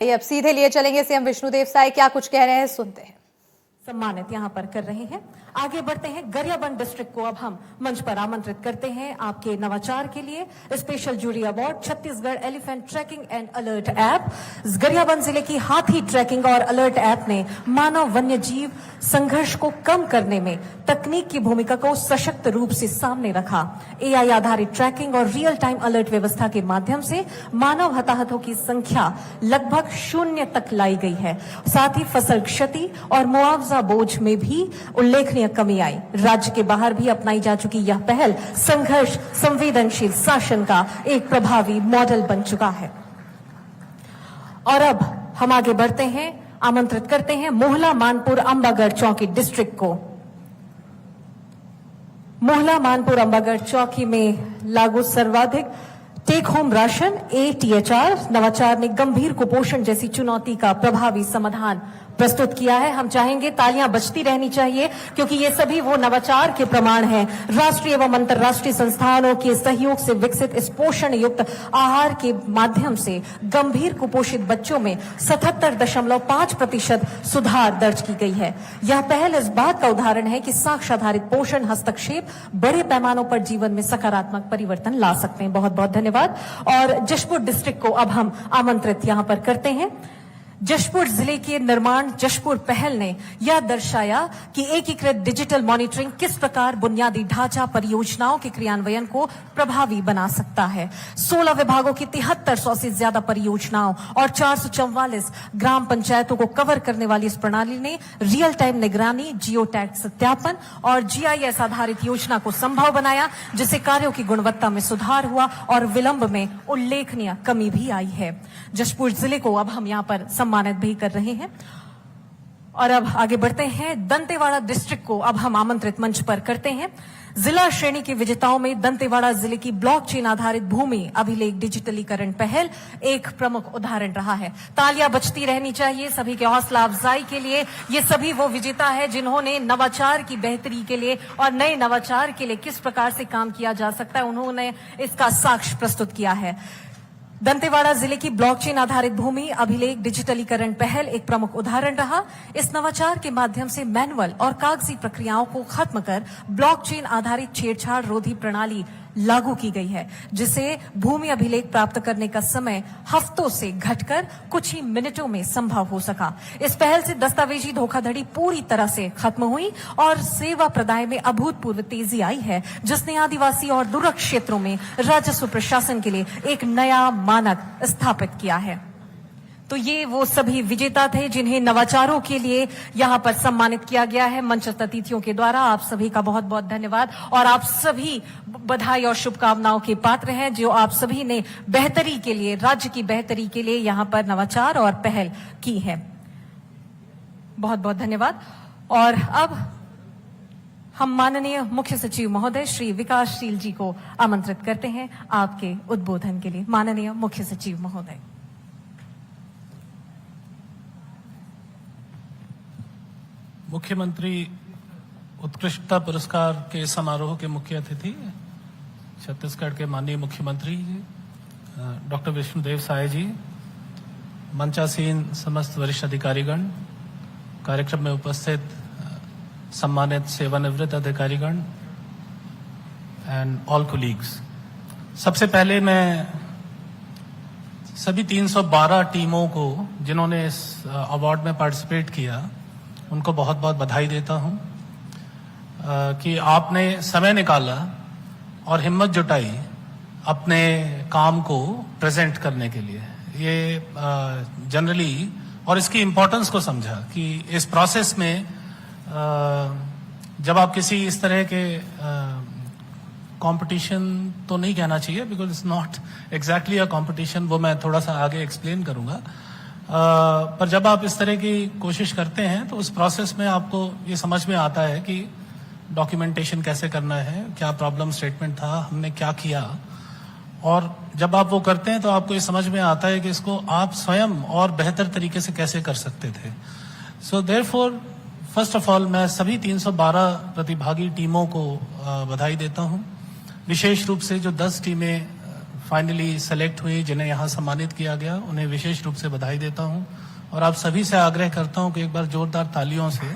अब सीधे लिए चलेंगे सीएम विष्णुदेव साय, क्या कुछ कह रहे हैं सुनते हैं। सम्मानित यहां पर कर रहे हैं। आगे बढ़ते हैं। गरियाबंद डिस्ट्रिक्ट को अब हम मंच पर आमंत्रित करते हैं आपके नवाचार के लिए। Special jury award Chhattisgarh elephant tracking and alert app. Gariaband जिले की हाथी ट्रैकिंग और अलर्ट ऐप ने मानव वन्य जीव संघर्ष को कम करने में तकनीक की भूमिका को सशक्त रूप से सामने रखा। एआई आधारित ट्रैकिंग और रियल टाइम अलर्ट व्यवस्था के माध्यम से मानव हताहतों की संख्या लगभग 0 तक लाई गई है। साथ ही फसल क्षति और मुआवजा बोझ में भी उल्लेखनीय कमी आई। राज्य के बाहर भी अपनाई जा चुकी यह पहल संघर्ष संवेदनशील शासन का एक प्रभावी मॉडल बन चुका है। और अब हम आगे बढ़ते हैं, आमंत्रित करते हैं मोहला मानपुर अंबागढ़ चौकी डिस्ट्रिक्ट को। मोहला मानपुर अंबागढ़ चौकी में लागू सर्वाधिक टेक होम राशन ATHR नवाचार ने गंभीर कुपोषण जैसी चुनौती का प्रभावी समाधान प्रस्तुत किया है। हम चाहेंगे तालियां बजती रहनी चाहिए क्योंकि ये सभी वो नवाचार के प्रमाण हैं। राष्ट्रीय एवं अंतर्राष्ट्रीय संस्थानों के सहयोग से विकसित इस पोषण युक्त आहार के माध्यम से गंभीर कुपोषित बच्चों में 77.5% सुधार दर्ज की गई है। यह पहल इस बात का उदाहरण है कि साक्ष्य आधारित पोषण हस्तक्षेप बड़े पैमानों पर जीवन में सकारात्मक परिवर्तन ला सकते हैं। बहुत बहुत धन्यवाद। और जशपुर डिस्ट्रिक्ट को अब हम आमंत्रित यहां पर करते हैं। जशपुर जिले के निर्माण जशपुर पहल ने यह दर्शाया कि एकीकृत डिजिटल मॉनिटरिंग किस प्रकार बुनियादी ढांचा परियोजनाओं के क्रियान्वयन को प्रभावी बना सकता है। 16 विभागों की 7300 से ज्यादा परियोजनाओं और 444 ग्राम पंचायतों को कवर करने वाली इस प्रणाली ने रियल टाइम निगरानी, जियो टैग सत्यापन और GIS आधारित योजना को संभव बनाया, जिससे कार्यों की गुणवत्ता में सुधार हुआ और विलंब में उल्लेखनीय कमी भी आई है। जशपुर जिले को अब हम यहां पर सम्मानित भी कर रहे हैं। और अब आगे बढ़ते हैं। दंतेवाड़ा डिस्ट्रिक्ट को अब हम आमंत्रित मंच पर करते हैं। जिला श्रेणी के विजेताओं में दंतेवाड़ा जिले की ब्लॉकचेन आधारित भूमि अभिलेख डिजिटलीकरण पहल एक प्रमुख उदाहरण रहा है। तालियां बजती रहनी चाहिए सभी के हौसला अफजाई के लिए। ये सभी वो विजेता है जिन्होंने नवाचार की बेहतरी के लिए और नए नवाचार के लिए किस प्रकार से काम किया जा सकता है, उन्होंने इसका साक्ष्य प्रस्तुत किया है। दंतेवाड़ा जिले की ब्लॉकचेन आधारित भूमि अभिलेख डिजिटलीकरण पहल एक प्रमुख उदाहरण रहा। इस नवाचार के माध्यम से मैनुअल और कागजी प्रक्रियाओं को खत्म कर ब्लॉकचेन आधारित छेड़छाड़ रोधी प्रणाली लागू की गई है, जिससे भूमि अभिलेख प्राप्त करने का समय हफ्तों से घटकर कुछ ही मिनटों में संभव हो सका। इस पहल से दस्तावेजी धोखाधड़ी पूरी तरह से खत्म हुई और सेवा प्रदाय में अभूतपूर्व तेजी आई है, जिसने आदिवासी और दूरस्थ क्षेत्रों में राजस्व प्रशासन के लिए एक नया मानक स्थापित किया है। तो ये वो सभी विजेता थे जिन्हें नवाचारों के लिए यहां पर सम्मानित किया गया है मंचस्थ अतिथियों के द्वारा। आप सभी का बहुत बहुत धन्यवाद और आप सभी बधाई और शुभकामनाओं के पात्र हैं, जो आप सभी ने बेहतरी के लिए, राज्य की बेहतरी के लिए यहां पर नवाचार और पहल की है। बहुत बहुत धन्यवाद। और अब हम माननीय मुख्य सचिव महोदय श्री विकासशील जी को आमंत्रित करते हैं आपके उद्बोधन के लिए। माननीय मुख्य सचिव महोदय। मुख्यमंत्री उत्कृष्टता पुरस्कार के समारोह के मुख्य अतिथि छत्तीसगढ़ के माननीय मुख्यमंत्री डॉक्टर विष्णुदेव साय जी, मंचासीन समस्त वरिष्ठ अधिकारीगण, कार्यक्रम में उपस्थित सम्मानित सेवानिवृत्त अधिकारीगण एंड ऑल कोलीग्स। सबसे पहले मैं सभी 312 टीमों को जिन्होंने इस अवार्ड में पार्टिसिपेट किया उनको बहुत बहुत बधाई देता हूं कि आपने समय निकाला और हिम्मत जुटाई अपने काम को प्रेजेंट करने के लिए। ये जनरली और इसकी इम्पोर्टेंस को समझा कि इस प्रोसेस में जब आप किसी इस तरह के कंपटीशन तो नहीं कहना चाहिए, because it's not exactly a competition, वो मैं थोड़ा सा आगे एक्सप्लेन करूंगा। पर जब आप इस तरह की कोशिश करते हैं तो उस प्रोसेस में आपको ये समझ में आता है कि डॉक्यूमेंटेशन कैसे करना है, क्या प्रॉब्लम स्टेटमेंट था, हमने क्या किया। और जब आप वो करते हैं तो आपको ये समझ में आता है कि इसको आप स्वयं और बेहतर तरीके से कैसे कर सकते थे। So therefore first of all मैं सभी 312 प्रतिभागी टीमों को बधाई देता हूं। विशेष रूप से जो 10 टीमें फाइनली सेलेक्ट हुई, जिन्हें यहाँ सम्मानित किया गया, उन्हें विशेष रूप से बधाई देता हूँ और आप सभी से आग्रह करता हूँ कि एक बार जोरदार तालियों से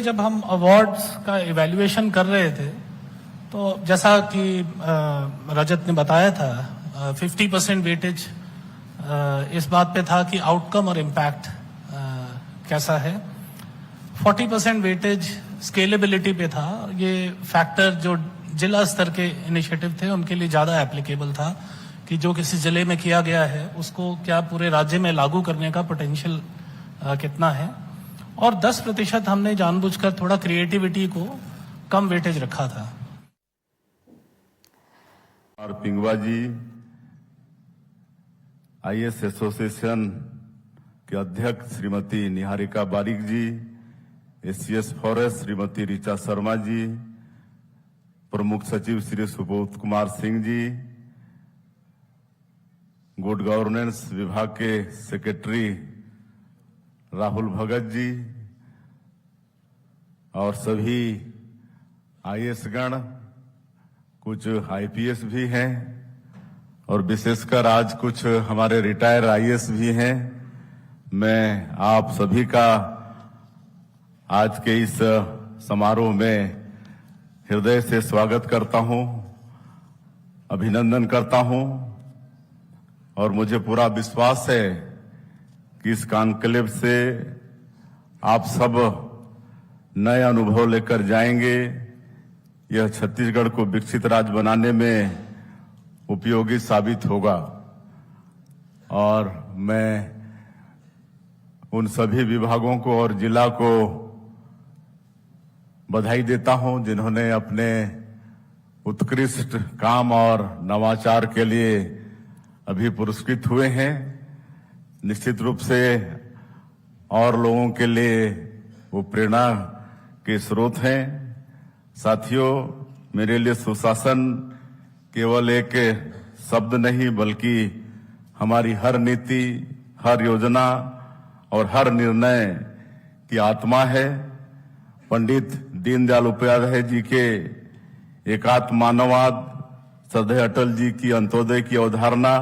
जब हम अवार्ड्स का इवैल्यूएशन कर रहे थे तो जैसा कि रजत ने बताया था 50% वेटेज इस बात पे था कि आउटकम और इम्पैक्ट कैसा है, 40% वेटेज स्केलेबिलिटी पे था। ये फैक्टर जो जिला स्तर के इनिशिएटिव थे उनके लिए ज्यादा एप्लीकेबल था कि जो किसी जिले में किया गया है उसको क्या पूरे राज्य में लागू करने का पोटेंशियल कितना है, और 10% हमने जानबूझकर थोड़ा क्रिएटिविटी को कम वेटेज रखा था। और पिंगवा जी आईएएस एसोसिएशन के अध्यक्ष श्रीमती निहारिका बारिक जी, एसीएस फॉरेस्ट श्रीमती ऋचा शर्मा जी, प्रमुख सचिव श्री सुबोध कुमार सिंह जी, गुड गवर्नेंस विभाग के सेक्रेटरी राहुल भगत जी और सभी आईएएस गण, कुछ आईपीएस भी हैं और विशेषकर आज कुछ हमारे रिटायर आईएएस भी हैं। मैं आप सभी का आज के इस समारोह में हृदय से स्वागत करता हूं, अभिनंदन करता हूं और मुझे पूरा विश्वास है कि इस कॉन्क्लेव से आप सब नए अनुभव लेकर जाएंगे। यह छत्तीसगढ़ को विकसित राज्य बनाने में उपयोगी साबित होगा और मैं उन सभी विभागों को और जिला को बधाई देता हूं जिन्होंने अपने उत्कृष्ट काम और नवाचार के लिए अभी पुरस्कृत हुए हैं। निश्चित रूप से और लोगों के लिए वो प्रेरणा के स्रोत हैं। साथियों, मेरे लिए सुशासन केवल एक शब्द नहीं बल्कि हमारी हर नीति, हर योजना और हर निर्णय की आत्मा है। पंडित दीनदयाल उपाध्याय जी के एकात्म मानववाद, श्रद्धेय अटल जी की अंत्योदय की अवधारणा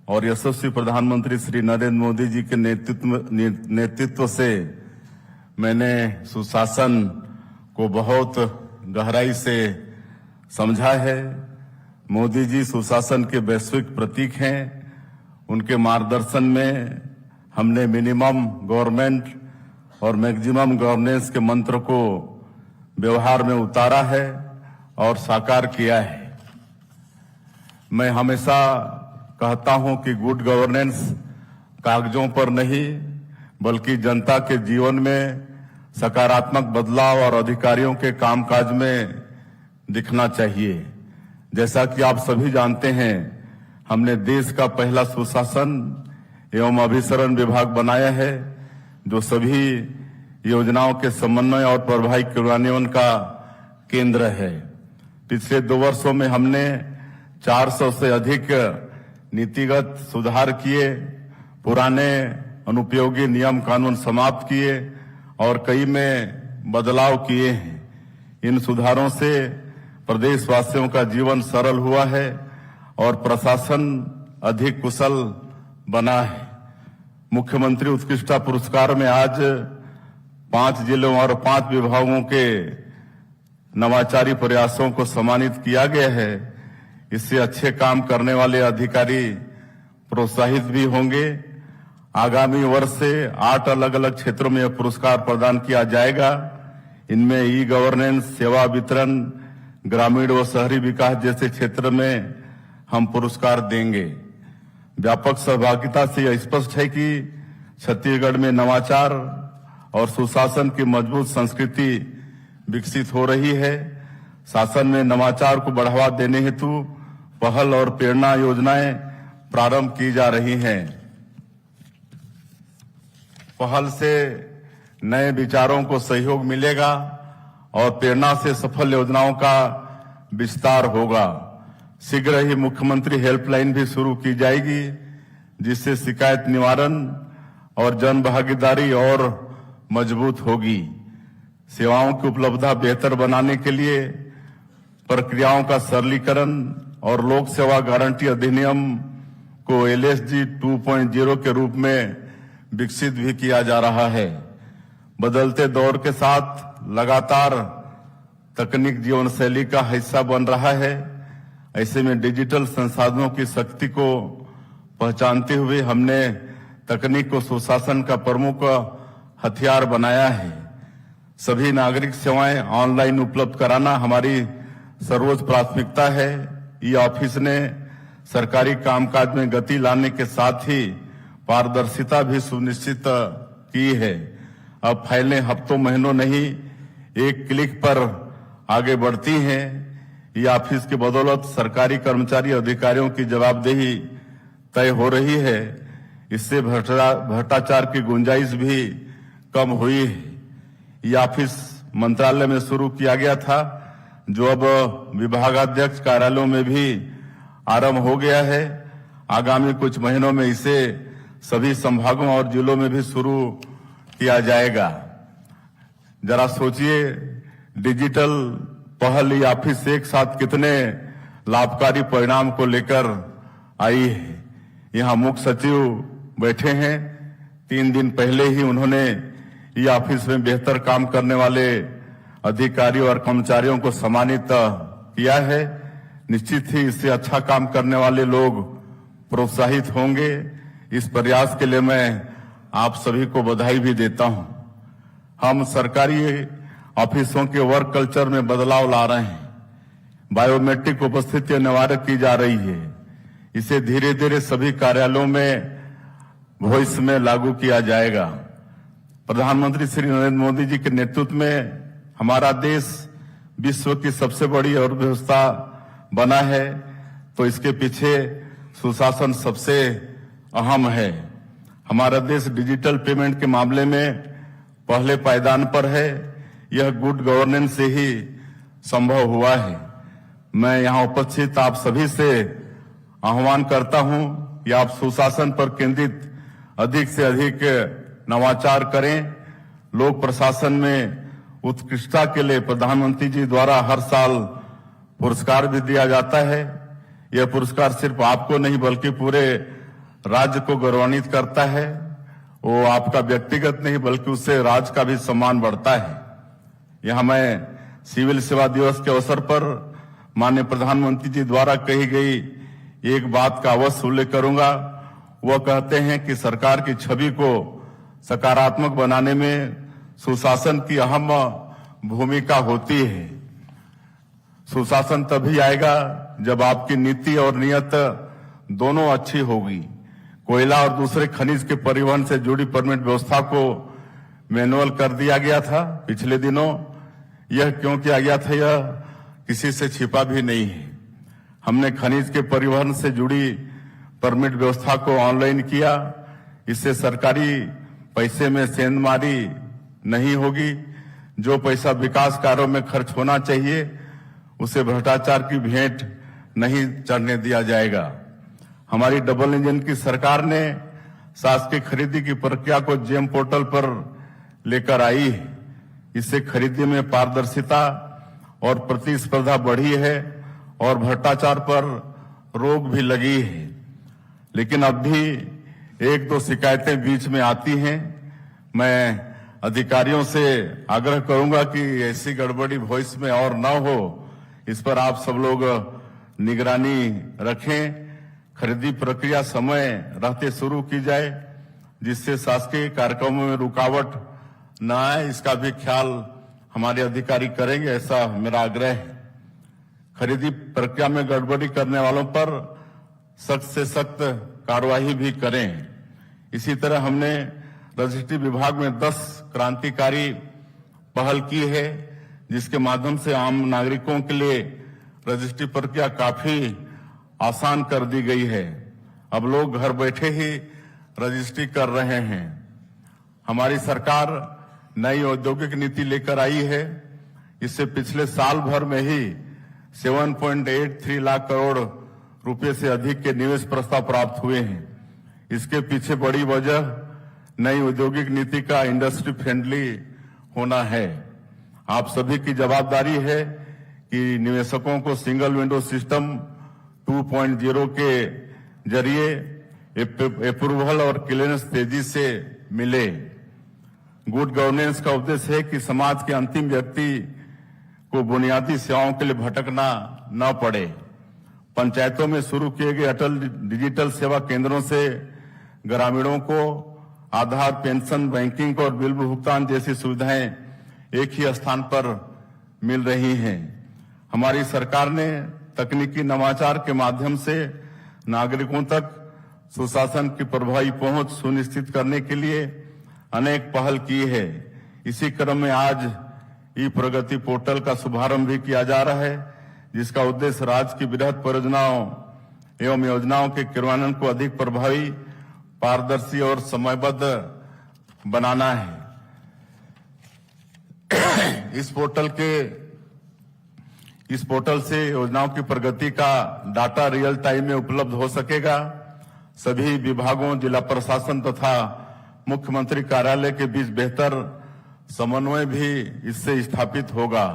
और यशस्वी प्रधानमंत्री श्री नरेंद्र मोदी जी के नेतृत्व से मैंने सुशासन को बहुत गहराई से समझा है। मोदी जी सुशासन के वैश्विक प्रतीक हैं। उनके मार्गदर्शन में हमने मिनिमम गवर्नमेंट और मैक्सिमम गवर्नेंस के मंत्र को व्यवहार में उतारा है और साकार किया है। मैं हमेशा कहता हूं कि गुड गवर्नेंस कागजों पर नहीं बल्कि जनता के जीवन में सकारात्मक बदलाव और अधिकारियों के कामकाज में दिखना चाहिए। जैसा कि आप सभी जानते हैं, हमने देश का पहला सुशासन एवं अभिसरण विभाग बनाया है जो सभी योजनाओं के समन्वय और प्रभावी क्रियान्वयन का केंद्र है। पिछले 2 वर्षों में हमने 400 से अधिक नीतिगत सुधार किए, पुराने अनुपयोगी नियम कानून समाप्त किए और कई में बदलाव किए हैं। इन सुधारों से प्रदेशवासियों का जीवन सरल हुआ है और प्रशासन अधिक कुशल बना है। मुख्यमंत्री उत्कृष्टता पुरस्कार में आज 5 जिलों और 5 विभागों के नवाचारी प्रयासों को सम्मानित किया गया है। इससे अच्छे काम करने वाले अधिकारी प्रोत्साहित भी होंगे। आगामी वर्ष से 8 अलग अलग क्षेत्रों में यह पुरस्कार प्रदान किया जाएगा। इनमें ई गवर्नेंस, सेवा वितरण, ग्रामीण व शहरी विकास जैसे क्षेत्र में हम पुरस्कार देंगे। व्यापक सहभागिता से यह स्पष्ट है कि छत्तीसगढ़ में नवाचार और सुशासन की मजबूत संस्कृति विकसित हो रही है। शासन में नवाचार को बढ़ावा देने हेतु पहल और प्रेरणा योजनाएं प्रारंभ की जा रही हैं। पहल से नए विचारों को सहयोग मिलेगा और प्रेरणा से सफल योजनाओं का विस्तार होगा। शीघ्र ही मुख्यमंत्री हेल्पलाइन भी शुरू की जाएगी जिससे शिकायत निवारण और जन भागीदारी और मजबूत होगी। सेवाओं की उपलब्धता बेहतर बनाने के लिए प्रक्रियाओं का सरलीकरण और लोक सेवा गारंटी अधिनियम को LSG 2.0 के रूप में विकसित भी किया जा रहा है। बदलते दौर के साथ लगातार तकनीक जीवन शैली का हिस्सा बन रहा है। ऐसे में डिजिटल संसाधनों की शक्ति को पहचानते हुए हमने तकनीक को सुशासन का प्रमुख हथियार बनाया है। सभी नागरिक सेवाएं ऑनलाइन उपलब्ध कराना हमारी सर्वोच्च प्राथमिकता है। ई ऑफिस ने सरकारी कामकाज में गति लाने के साथ ही पारदर्शिता भी सुनिश्चित की है। अब फाइलें हफ्तों महीनों नहीं, एक क्लिक पर आगे बढ़ती हैं। ये ऑफिस की बदौलत सरकारी कर्मचारी अधिकारियों की जवाबदेही तय हो रही है। इससे भ्रष्टाचार की गुंजाइश भी कम हुई है। ये ऑफिस मंत्रालय में शुरू किया गया था, जो अब विभागाध्यक्ष कार्यालयों में भी आरंभ हो गया है। आगामी कुछ महीनों में इसे सभी संभागों और जिलों में भी शुरू किया जाएगा। जरा सोचिए, डिजिटल पहल ये ऑफिस एक साथ कितने लाभकारी परिणाम को लेकर आई है। यहाँ मुख्य सचिव बैठे हैं। 3 दिन पहले ही उन्होंने ये ऑफिस में बेहतर काम करने वाले अधिकारियों और कर्मचारियों को सम्मानित किया है। निश्चित ही इससे अच्छा काम करने वाले लोग प्रोत्साहित होंगे। इस प्रयास के लिए मैं आप सभी को बधाई भी देता हूं। हम सरकारी ऑफिसों के वर्क कल्चर में बदलाव ला रहे हैं। बायोमेट्रिक उपस्थिति अनिवार्य की जा रही है। इसे धीरे धीरे सभी कार्यालयों में भविष्य में लागू किया जाएगा। प्रधानमंत्री श्री नरेंद्र मोदी जी के नेतृत्व में हमारा देश विश्व की सबसे बड़ी अर्थव्यवस्था बना है, तो इसके पीछे सुशासन सबसे अहम है। हमारा देश डिजिटल पेमेंट के मामले में पहले पायदान पर है। यह गुड गवर्नेंस से ही संभव हुआ है। मैं यहाँ उपस्थित आप सभी से आह्वान करता हूं कि आप सुशासन पर केंद्रित अधिक से अधिक नवाचार करें। लोक प्रशासन में उत्कृष्टता के लिए प्रधानमंत्री जी द्वारा हर साल पुरस्कार भी दिया जाता है। यह पुरस्कार सिर्फ आपको नहीं बल्कि पूरे राज्य को गौरवान्वित करता है। वो आपका व्यक्तिगत नहीं बल्कि उससे राज्य का भी सम्मान बढ़ता है। यहाँ मैं सिविल सेवा दिवस के अवसर पर माननीय प्रधानमंत्री जी द्वारा कही गई एक बात का अवश्य उल्लेख करूंगा। वह कहते हैं कि सरकार की छवि को सकारात्मक बनाने में सुशासन की अहम भूमिका होती है। सुशासन तभी आएगा जब आपकी नीति और नियत दोनों अच्छी होगी। कोयला और दूसरे खनिज के परिवहन से जुड़ी परमिट व्यवस्था को मैनुअल कर दिया गया था पिछले दिनों। यह क्यों किया गया था, यह किसी से छिपा भी नहीं है। हमने खनिज के परिवहन से जुड़ी परमिट व्यवस्था को ऑनलाइन किया। इससे सरकारी पैसे में सेंधमारी नहीं होगी। जो पैसा विकास कार्यों में खर्च होना चाहिए उसे भ्रष्टाचार की भेंट नहीं चढ़ने दिया जाएगा। हमारी डबल इंजन की सरकार ने शासकीय खरीदी की प्रक्रिया को जेम पोर्टल पर लेकर आई है। इससे खरीदी में पारदर्शिता और प्रतिस्पर्धा बढ़ी है और भ्रष्टाचार पर रोक भी लगी है। लेकिन अब भी 1-2 शिकायतें बीच में आती हैं। मैं अधिकारियों से आग्रह करूंगा कि ऐसी गड़बड़ी भविष्य में और न हो, इस पर आप सब लोग निगरानी रखें। खरीदी प्रक्रिया समय रहते शुरू की जाए, जिससे शासकीय कार्यक्रमों में रुकावट न आए। इसका भी ख्याल हमारे अधिकारी करेंगे, ऐसा मेरा आग्रह है। खरीदी प्रक्रिया में गड़बड़ी करने वालों पर सख्त से सख्त कार्रवाई भी करें। इसी तरह हमने रजिस्ट्री विभाग में 10 क्रांतिकारी पहल की है, जिसके माध्यम से आम नागरिकों के लिए रजिस्ट्री प्रक्रिया काफी आसान कर दी गई है। अब लोग घर बैठे ही रजिस्ट्री कर रहे हैं। हमारी सरकार नई औद्योगिक नीति लेकर आई है। इससे पिछले साल भर में ही 7.83 लाख करोड़ रुपए से अधिक के निवेश प्रस्ताव प्राप्त हुए हैं। इसके पीछे बड़ी वजह नई औद्योगिक नीति का इंडस्ट्री फ्रेंडली होना है। आप सभी की जवाबदारी है कि निवेशकों को सिंगल विंडो सिस्टम 2.0 के जरिए अप्रूवल और क्लियरेंस तेजी से मिले। गुड गवर्नेंस का उद्देश्य है कि समाज के अंतिम व्यक्ति को बुनियादी सेवाओं के लिए भटकना न पड़े। पंचायतों में शुरू किए गए अटल डिजिटल सेवा केंद्रों से ग्रामीणों को आधार, पेंशन, बैंकिंग और बिल भुगतान जैसी सुविधाएं एक ही स्थान पर मिल रही हैं। हमारी सरकार ने तकनीकी नवाचार के माध्यम से नागरिकों तक सुशासन की प्रभावी पहुंच सुनिश्चित करने के लिए अनेक पहल की है। इसी क्रम में आज ई प्रगति पोर्टल का शुभारंभ भी किया जा रहा है, जिसका उद्देश्य राज्य की बृहद परियोजनाओं एवं योजनाओं के क्रियान्वयन को अधिक प्रभावी, पारदर्शी और समयबद्ध बनाना है। इस पोर्टल से योजनाओं की प्रगति का डाटा रियल टाइम में उपलब्ध हो सकेगा। सभी विभागों, जिला प्रशासन तथा मुख्यमंत्री कार्यालय के बीच बेहतर समन्वय भी इससे स्थापित होगा।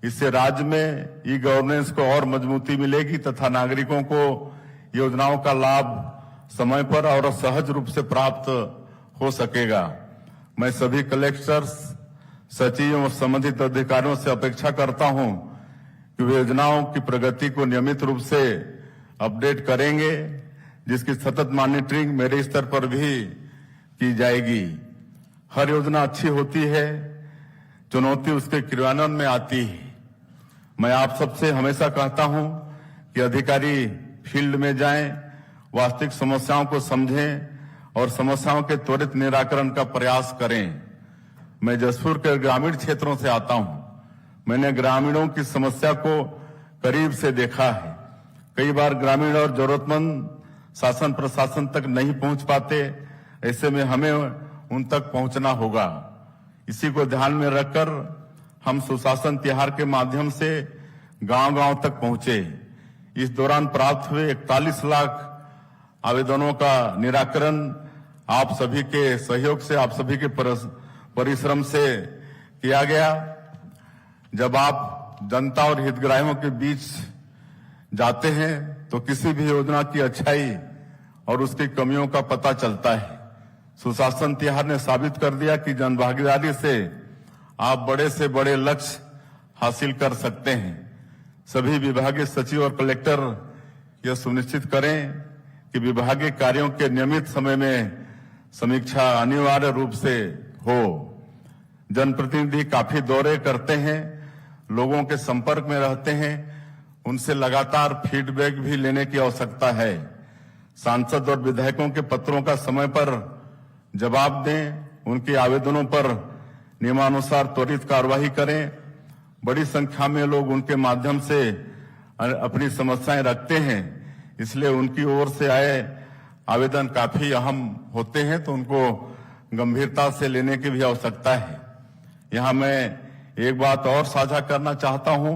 इससे राज्य में ई गवर्नेंस को और मजबूती मिलेगी तथा नागरिकों को योजनाओं का लाभ समय पर और सहज रूप से प्राप्त हो सकेगा। मैं सभी कलेक्टर्स, सचिव और संबंधित अधिकारियों से अपेक्षा करता हूं कि वे योजनाओं की प्रगति को नियमित रूप से अपडेट करेंगे, जिसकी सतत मॉनिटरिंग मेरे स्तर पर भी की जाएगी। हर योजना अच्छी होती है, चुनौती उसके क्रियान्वयन में आती है। मैं आप सबसे हमेशा कहता हूं कि अधिकारी फील्ड में जाएं, वास्तविक समस्याओं को समझें और समस्याओं के त्वरित निराकरण का प्रयास करें। मैं जसपुर के ग्रामीण क्षेत्रों से आता हूं। मैंने ग्रामीणों की समस्या को करीब से देखा है। कई बार ग्रामीण और जरूरतमंद शासन प्रशासन तक नहीं पहुंच पाते। ऐसे में हमें उन तक पहुंचना होगा। इसी को ध्यान में रखकर हम सुशासन तिहार के माध्यम से गांव-गांव तक पहुंचे। इस दौरान प्राप्त हुए 41 लाख आवेदनों का निराकरण आप सभी के सहयोग से, आप सभी के परिश्रम से किया गया। जब आप जनता और हितग्राहियों के बीच जाते हैं तो किसी भी योजना की अच्छाई और उसकी कमियों का पता चलता है। सुशासन तिहार ने साबित कर दिया कि जनभागीदारी से आप बड़े से बड़े लक्ष्य हासिल कर सकते हैं। सभी विभागीय सचिव और कलेक्टर यह सुनिश्चित करें कि विभागीय कार्यों के नियमित समय में समीक्षा अनिवार्य रूप से हो। जनप्रतिनिधि काफी दौरे करते हैं, लोगों के संपर्क में रहते हैं, उनसे लगातार फीडबैक भी लेने की आवश्यकता है। सांसद और विधायकों के पत्रों का समय पर जवाब दें, उनके आवेदनों पर नियमानुसार त्वरित कार्रवाई करें। बड़ी संख्या में लोग उनके माध्यम से अपनी समस्याएं रखते हैं, इसलिए उनकी ओर से आए आवेदन काफी अहम होते हैं, तो उनको गंभीरता से लेने की भी आवश्यकता है। यहां मैं एक बात और साझा करना चाहता हूं।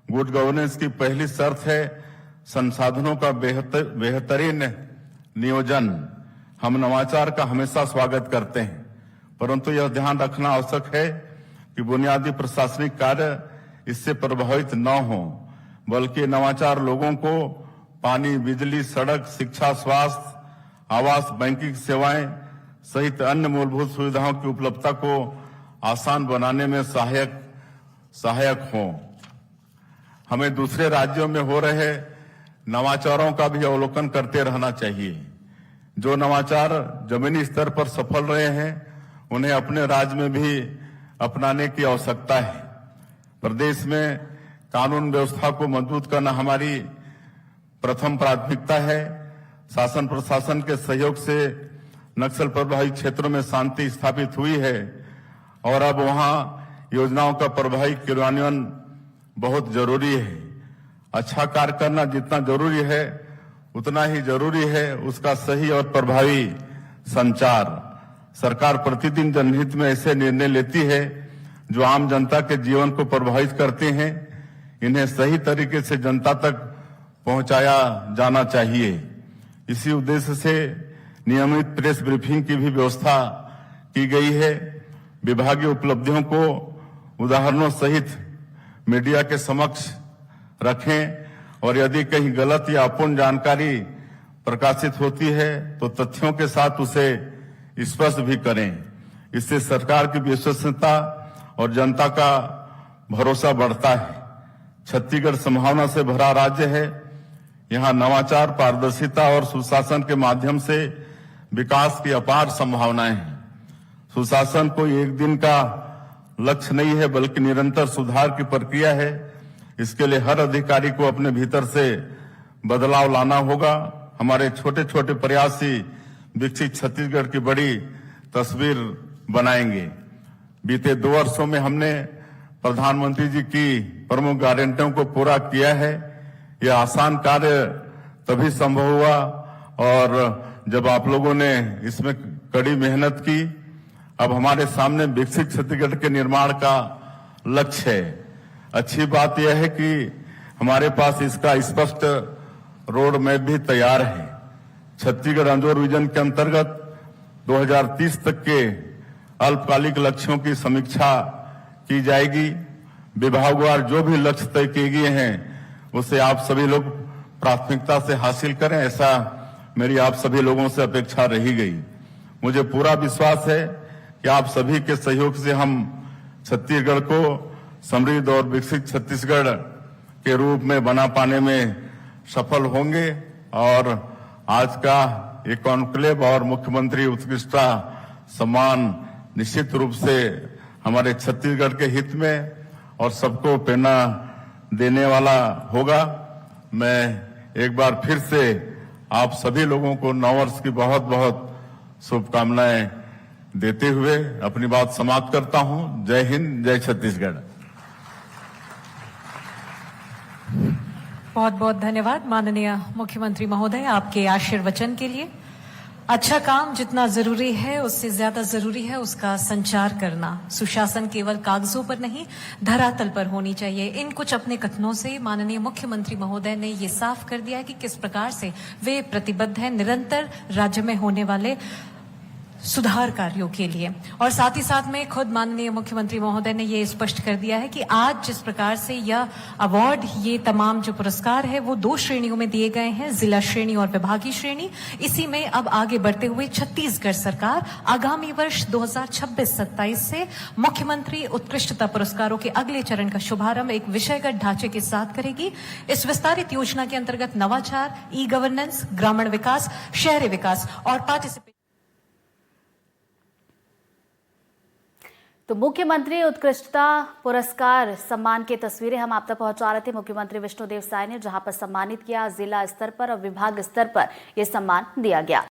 गुड गवर्नेंस की पहली शर्त है संसाधनों का बेहतरीन नियोजन। हम नवाचार का हमेशा स्वागत करते हैं, परंतु यह ध्यान रखना आवश्यक है कि बुनियादी प्रशासनिक कार्य इससे प्रभावित न हो, बल्कि नवाचार लोगों को पानी, बिजली, सड़क, शिक्षा, स्वास्थ्य, आवास, बैंकिंग सेवाएं सहित अन्य मूलभूत सुविधाओं की उपलब्धता को आसान बनाने में सहायक हों। हमें दूसरे राज्यों में हो रहे नवाचारों का भी अवलोकन करते रहना चाहिए। जो नवाचार जमीनी स्तर पर सफल रहे हैं, उन्हें अपने राज्य में भी अपनाने की आवश्यकता है। प्रदेश में कानून व्यवस्था को मजबूत करना हमारी प्रथम प्राथमिकता है। शासन प्रशासन के सहयोग से नक्सल प्रभावित क्षेत्रों में शांति स्थापित हुई है और अब वहां योजनाओं का प्रभावी क्रियान्वयन बहुत जरूरी है। अच्छा कार्य करना जितना जरूरी है, उतना ही जरूरी है उसका सही और प्रभावी संचार। सरकार प्रतिदिन जनहित में ऐसे निर्णय लेती है जो आम जनता के जीवन को प्रभावित करते हैं। इन्हें सही तरीके से जनता तक पहुंचाया जाना चाहिए। इसी उद्देश्य से नियमित प्रेस ब्रीफिंग की भी व्यवस्था की गई है। विभागीय उपलब्धियों को उदाहरणों सहित मीडिया के समक्ष रखें और यदि कहीं गलत या अपूर्ण जानकारी प्रकाशित होती है तो तथ्यों के साथ उसे स्पष्ट भी करें। इससे सरकार की विश्वसनीयता और जनता का भरोसा बढ़ता है। छत्तीसगढ़ संभावना से भरा राज्य है। यहाँ नवाचार, पारदर्शिता और सुशासन के माध्यम से विकास की अपार संभावनाएं हैं। सुशासन कोई एक दिन का लक्ष्य नहीं है, बल्कि निरंतर सुधार की प्रक्रिया है। इसके लिए हर अधिकारी को अपने भीतर से बदलाव लाना होगा। हमारे छोटे छोटे प्रयास ही विकसित छत्तीसगढ़ की बड़ी तस्वीर बनाएंगे। बीते 2 वर्षों में हमने प्रधानमंत्री जी की प्रमुख गारंटियों को पूरा किया है। यह आसान कार्य तभी संभव हुआ और जब आप लोगों ने इसमें कड़ी मेहनत की। अब हमारे सामने विकसित छत्तीसगढ़ के निर्माण का लक्ष्य है। अच्छी बात यह है कि हमारे पास इसका स्पष्ट रोड मैप भी तैयार है। छत्तीसगढ़ अंजोर विजन के अंतर्गत 2030 तक के अल्पकालिक लक्ष्यों की समीक्षा की जाएगी। विभागवार जो भी लक्ष्य तय किए गए हैं उसे आप सभी लोग प्राथमिकता से हासिल करें, ऐसा मेरी आप सभी लोगों से अपेक्षा रही गई। मुझे पूरा विश्वास है कि आप सभी के सहयोग से हम छत्तीसगढ़ को समृद्ध और विकसित छत्तीसगढ़ के रूप में बना पाने में सफल होंगे। और आज का ये कॉन्क्लेव और मुख्यमंत्री उत्कृष्टता सम्मान निश्चित रूप से हमारे छत्तीसगढ़ के हित में और सबको प्रेरणा देने वाला होगा। मैं एक बार फिर से आप सभी लोगों को नववर्ष की बहुत बहुत शुभकामनाएं देते हुए अपनी बात समाप्त करता हूं। जय हिंद, जय छत्तीसगढ़। बहुत बहुत धन्यवाद माननीय मुख्यमंत्री महोदय आपके आशीर्वचन के लिए। अच्छा काम जितना जरूरी है उससे ज्यादा जरूरी है उसका संचार करना। सुशासन केवल कागजों पर नहीं धरातल पर होनी चाहिए। इन कुछ अपने कथनों से माननीय मुख्यमंत्री महोदय ने ये साफ कर दिया है कि किस प्रकार से वे प्रतिबद्ध हैं निरंतर राज्य में होने वाले सुधार कार्यों के लिए। और साथ ही साथ में खुद माननीय मुख्यमंत्री महोदय ने ये स्पष्ट कर दिया है कि आज जिस प्रकार से यह अवार्ड, ये तमाम जो पुरस्कार है वो 2 श्रेणियों में दिए गए हैं, जिला श्रेणी और विभागीय श्रेणी। इसी में अब आगे बढ़ते हुए छत्तीसगढ़ सरकार आगामी वर्ष 2026-27 से मुख्यमंत्री उत्कृष्टता पुरस्कारों के अगले चरण का शुभारंभ एक विषयगत ढांचे के साथ करेगी। इस विस्तारित योजना के अंतर्गत नवाचार, ई गवर्नेंस, ग्रामीण विकास, शहरी विकास और पार्टिसिपेशन। तो मुख्यमंत्री उत्कृष्टता पुरस्कार सम्मान की तस्वीरें हम आप तक पहुंचा रहे थे मुख्यमंत्री विष्णुदेव साय ने, जहां पर सम्मानित किया जिला स्तर पर और विभाग स्तर पर यह सम्मान दिया गया।